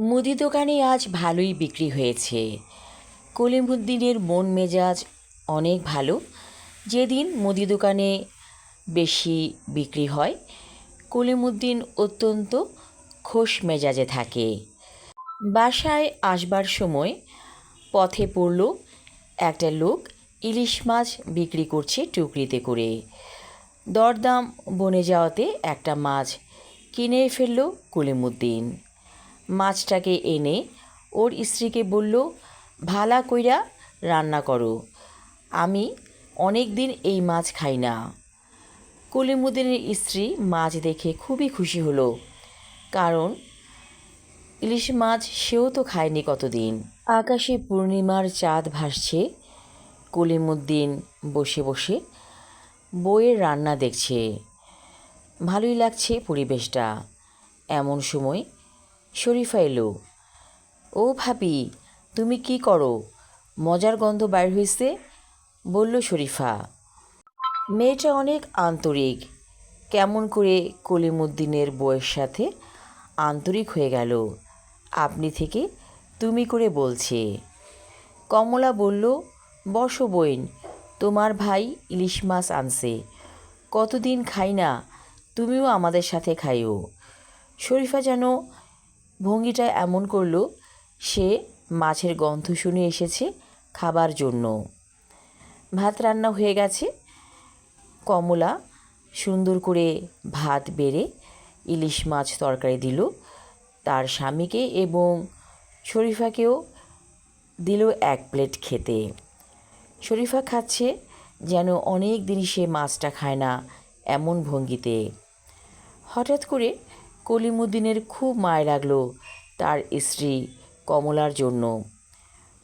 মুদি দোকানে আজ ভালোই বিক্রি হয়েছে। কলিমুদ্দিনের মন মেজাজ অনেক ভালো। যেদিন মুদি দোকানে বেশি বিক্রি হয়, কলিমুদ্দিন অত্যন্ত খোশ মেজাজে থাকে। বাসায় আসবার সময় পথে পড়ল একটা লোক ইলিশ মাছ বিক্রি করছে টুকরিতে করে। দরদাম বনে যাওয়াতে একটা মাছ কিনে ফেলল কলিমুদ্দিন। মাছটাকে এনে ওর স্ত্রীকে বলল, ভালা কইরা রান্না করো, আমি অনেক দিন এই মাছ খাই না। কলিমুদ্দিনের স্ত্রী মাছ দেখে খুবই খুশি হলো, কারণ ইলিশ মাছ সেও তো খায়নি কতদিন। আকাশে পূর্ণিমার চাঁদ ভাসছে। কলিমুদ্দিন বসে বসে বউয়ের রান্না দেখছে। ভালোই লাগছে পরিবেশটা। এমন সময় শরীফা এলো। ও ভাবি, তুমি কি করো? মজার গন্ধ বাইর হইছে, বলল শরীফা। মেয়েটা অনেক আন্তরিক। কেমন করে কলিমুদ্দিনের বউয়ের সাথে আন্তরিক হয়ে গেল, আপনি থেকে তুমি করে বলছে। কমলা বলল, বসো বইন, তোমার ভাই ইলিশ মাছ আনছে, কতদিন খাই না, তুমিও আমাদের সাথে খাইও। শরীফা যেন ভঙ্গিটা এমন করল সে মাছের গন্ধ শুনে এসেছে খাবার জন্য। ভাত রান্না হয়ে গেছে। কমলা সুন্দর করে ভাত বেড়ে ইলিশ মাছ তরকারি দিল তার স্বামীকে, এবং শরীফাকেও দিল এক প্লেট খেতে। শরীফা খাচ্ছে যেন অনেক দিন সে মাছটা খায় না, এমন ভঙ্গিতে। হঠাৎ করে কলিমুদ্দিনের খুব মায় লাগলো তার স্ত্রী কমলার জন্য।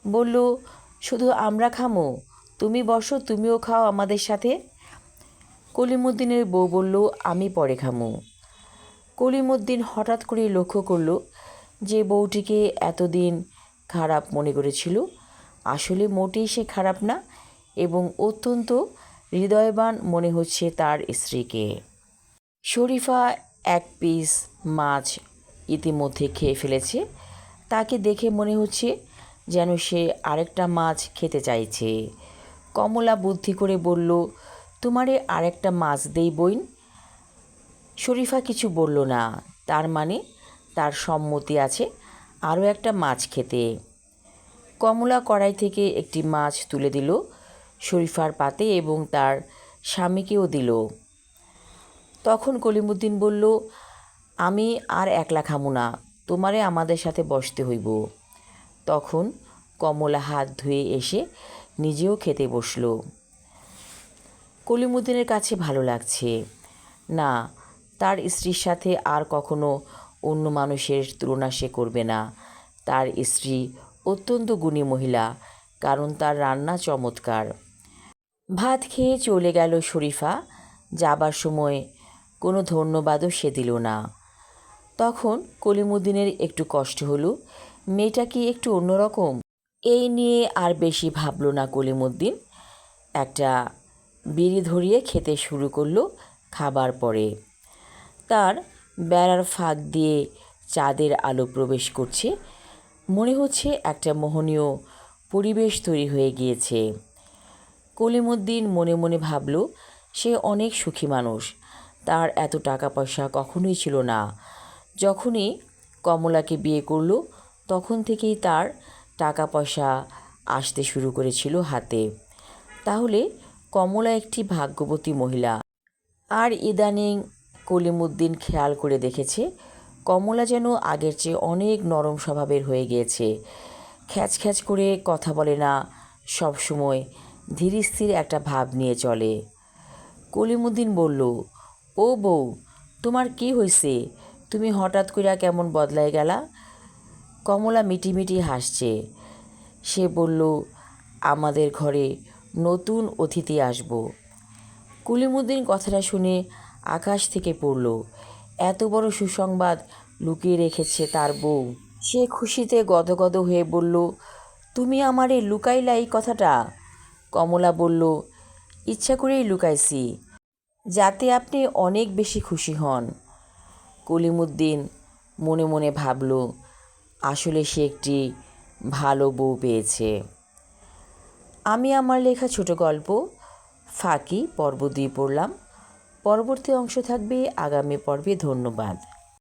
বলল, শুধু আমরা খামো, তুমি বসো, তুমিও খাও আমাদের সাথে। কলিমুদ্দিনের বউ বলল, আমি পরে খামো। কলিমুদ্দিন হঠাৎ করে লক্ষ্য করল যে বউটিকে এতদিন খারাপ মনে করেছিল, আসলে মোটেই সে খারাপ না, এবং অত্যন্ত হৃদয়বান মনে হচ্ছে তার স্ত্রীকে। শরীফা এক পিস মাছ ইতিমধ্যে খেয়ে ফেলেছে। তাকে দেখে মনে হচ্ছে যেন সে আরেকটা মাছ খেতে চাইছে। কমলা বুদ্ধি করে বলল, তোমারে আরেকটা মাছ দেই বইন। শরীফা কিছু বলল না, তার মানে তার সম্মতি আছে আরও একটা মাছ খেতে। কমলা কড়াই থেকে একটি মাছ তুলে দিল শরীফার পাতে এবং তার স্বামীকেও দিল। তখন কলিমুদ্দিন বলল, আমি আর একলা খামু না, তোমারে আমাদের সাথে বসতে হইব। তখন কমলা হাত ধুয়ে এসে নিজেও খেতে বসল। কলিমুদ্দিনের কাছে ভালো লাগছে না, তার স্ত্রীর সাথে আর কখনো অন্য মানুষের তুলনা সে করবে না। তার স্ত্রী অত্যন্ত গুণী মহিলা, কারণ তার রান্না চমৎকার। ভাত খেয়ে চলে গেল শরীফা। যাবার সময় কোনো ধন্যবাদও সে দিল না। তখন কলিমুদ্দিনের একটু কষ্ট হলো, মেয়েটা কি একটু অন্যরকম। এই নিয়ে আর বেশি ভাবল না কলিমুদ্দিন। একটা বিড়ি ধরিয়ে খেতে শুরু করলো। খাবার পরে তার বেড়ার ফাঁক দিয়ে চাঁদের আলো প্রবেশ করছে। মনে হচ্ছে একটা মোহনীয় পরিবেশ তৈরি হয়ে গিয়েছে। কলিমুদ্দিন মনে মনে ভাবল, সে অনেক সুখী মানুষ। তার এত টাকা পয়সা কখনোই ছিল না। যখনই কমলাকে বিয়ে করল, তখন থেকেই তার টাকা পয়সা আসতে শুরু করেছিল হাতে। তাহলে কমলা একটি ভাগ্যবতী মহিলা। আর ইদানিং কলিমুদ্দিন খেয়াল করে দেখেছে কমলা যেন আগের চেয়ে অনেক নরম স্বভাবের হয়ে গিয়েছে। খ্যাচ খ্যাচ করে কথা বলে না, সব সময় ধীর স্থির একটা ভাব নিয়ে চলে। কলিমুদ্দিন বলল, ও বউ, তোমার কি হয়েছে? তুমি হঠাৎ কইরা কেমন বদলায় গেলা? কমলা মিটিমিটি হাসছে। সে বলল, আমাদের ঘরে নতুন অতিথি আসবো। কলিমুদ্দিন কথাটা শুনে আকাশ থেকে পড়ল। এত বড় সুসংবাদ লুকিয়ে রেখেছে তার বউ। সে খুশিতে গদগদ হয়ে বলল, তুমি আমারে লুকাইলা এই কথাটা? কমলা বলল, ইচ্ছা করেই লুকাইছি, যাতে আপনি অনেক বেশি খুশি হন। কলিমুদ্দিন মনে মনে ভাবল, আসলে সে একটি ভালো বউ পেয়েছে। আমি আমার লেখা ছোট গল্প ফাঁকি পর্ব 2 পড়লাম। পরবর্তী অংশ থাকবে আগামী পর্বে। ধন্যবাদ।